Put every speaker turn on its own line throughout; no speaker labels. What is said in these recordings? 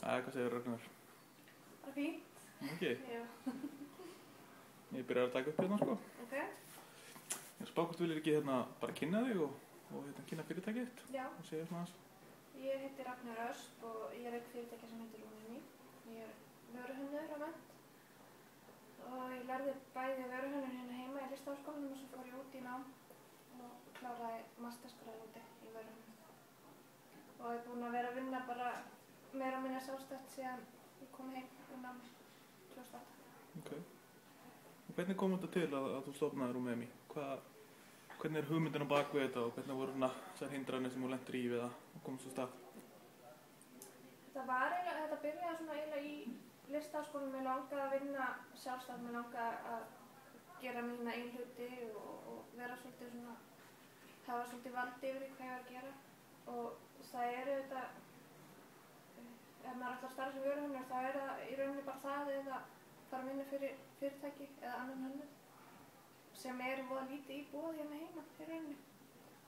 Hvað segir Ragnar?
Bara fínt.
Ekki?
Já.
Ég byrjar að taka upp hérna sko.
Ok.
Ég spá hvort viljir ekki hérna bara kynna þig og kynna fyrirtækið þitt.
Já.
Og segja svona aðeins.
Ég heiti Ragnar Ösp og ég er einn fyrirtækja sem heitir Rúnini. Ég er vöruhönnuður á mennt. Og ég lærði bæði vöruhönnun hérna heima í Listaháskólanum og svo fór ég út í nám og kláraði mastersgráðu úti í vöruhönnun. Og ég er búin að vera að vinna bara meira og minna sjálfstætt síðan ég kom heim úr námi 2008.
Ok. Og hvernig kom þetta til að þú stofnaðir Rúmemi? Hvernig er hugmyndin á bak við þetta og hvernig voru þessar hindranir sem þú lentir í við að koma svo stað?
Þetta byrjaði svona eiginlega í Listaháskólanum. Mér langaði að vinna sjálfstætt, mér langaði að gera mína eigin hluti og vera svolítið svona, hafa svolítið valdi yfir því hvað ég var að gera. Og það er auðvitað, ef maður ætlar að starfa sem vöruhönnuður þá er það í rauninni bara það eða fara að vinna fyrir fyrirtæki eða annan hönnuð sem er voða lítið í boði hérna heima í rauninni.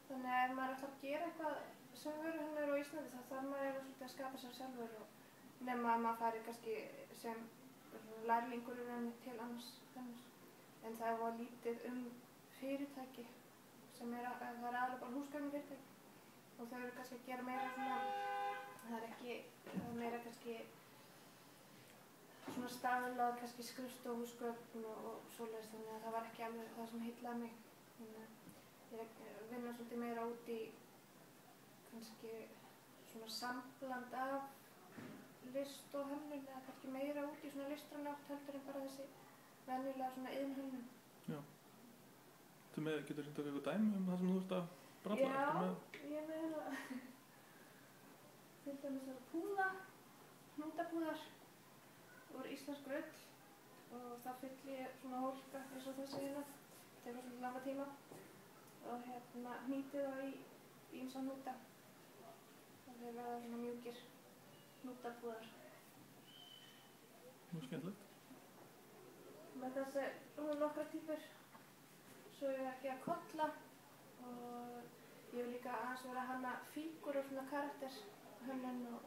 Þannig að ef maður ætlar að gera eitthvað sem vöruhönnuður á Íslandi þá þarf maður svolítið að skapa sér sjálfur og nema að maður fari kannski sem lærlingur í rauninni til annars hönnuðs. En það er voða lítið fyrirtæki sem það er aðalega bara húsgagnafyrirtæki og þau eru kannski að gera meira svona, það er ekki meira kannski svona staðlað, kannski skrifstofuhúsgögn og svoleiðis, þannig að það var ekki alveg það sem heillaði mig. Ég vinna svolítið meira út í kannski svona sambland af list og hönnun eða kannski meira út í svona listræna átt heldur en bara þessi venjulega svona iðnhönnun.
Já. Getur þú eitthvað dæmi það sem þú ert að bralla?
Já, ég er með hérna til dæmis að púða, hnútapúðar úr íslensk ull og það fyllir ég svona hólka eins og þessi hérna, tekur svona langa tíma og hnýti það í ýmsa hnúta og þeir verða svona mjúkir hnútapúðar.
Mjög skemmtilegt.
Með þessi nokkra týpur, svo er ég að gera kolla og ég vil líka aðeins vera að hanna fígur og svona karakterhönnun og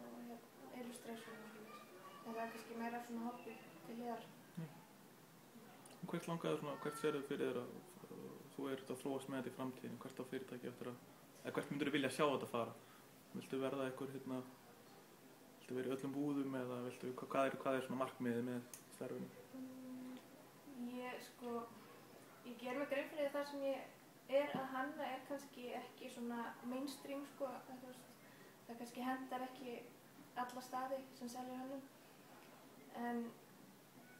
illustration og svona. En það er kannski meira svona hobby til hliðar.
Hvert sérðu fyrir þér að þú ert að þróast með þetta í framtíðinu? Hvert á fyrirtæki eftir hvert myndir þú vilja sjá þetta fara? Viltu verða viltu vera í öllum búðum eða hvað er svona markmiðið með starfinu?
Ég ger mig grein fyrir það sem ég er að hanna er kannski ekki svona mainstream sko. Það kannski hendar ekki alla staði sem selja hönnun. En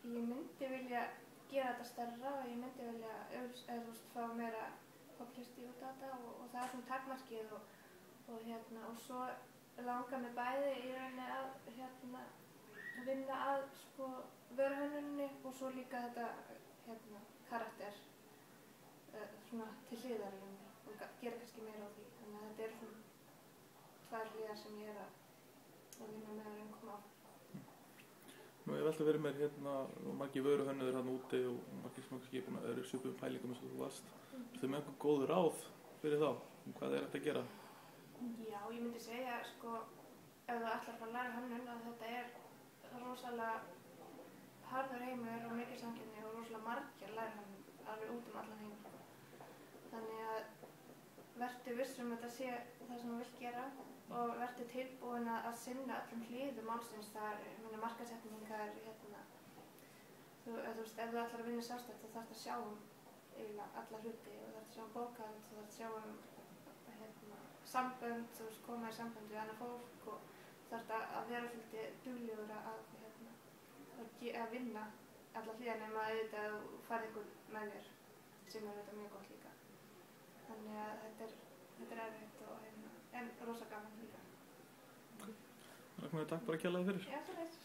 ég myndi vilja gera þetta stærra og ég myndi vilja fá meira publicity út af þetta og það er svona takmarkið og svo langar mig bæði í rauninni að vinna að sko vöruhönnuninni og svo líka þetta karakter svona til hliðar í rauninni og gera kannski meira á því. Þannig að þetta er svona tvær hliðar sem ég er að vinna með að koma á.
Nú ég veldi að vera með margir vöruhönnuðir hérna úti og margir sem kannski búin að eru svipum pælingum eins og þú varst. Ertu með einhver góð ráð fyrir þá? Hvað er þetta að gera?
Já, ég myndi segja sko ef þú ætlar að læra hönnun að þetta er rosalega harður heimur og mikil samkeppni og rosalega margir læra hönnun alveg út allan heim. Þannig að vertu viss þetta sé það sem þú vilt gera og vertu tilbúin að sinna öllum hliðum málsins. Það er markaðssetning, ef þú ætlar að vinna sjálfstætt þá þarftu að sjá eiginlega alla hluti og þarftu að sjá bókhald, þú þarftu að sjá sambönd, þú koma í sambönd við annað fólk og þarftu að vera svolítið duglegur að vinna alla hliðar nema auðvitað að þú færð einhvern með þér sem er auðvitað mjög gott líka. Þannig að þetta er erfitt en rosa gaman líka.
Ragnar, takk bara kærlega fyrir.
Já, svo leiðis.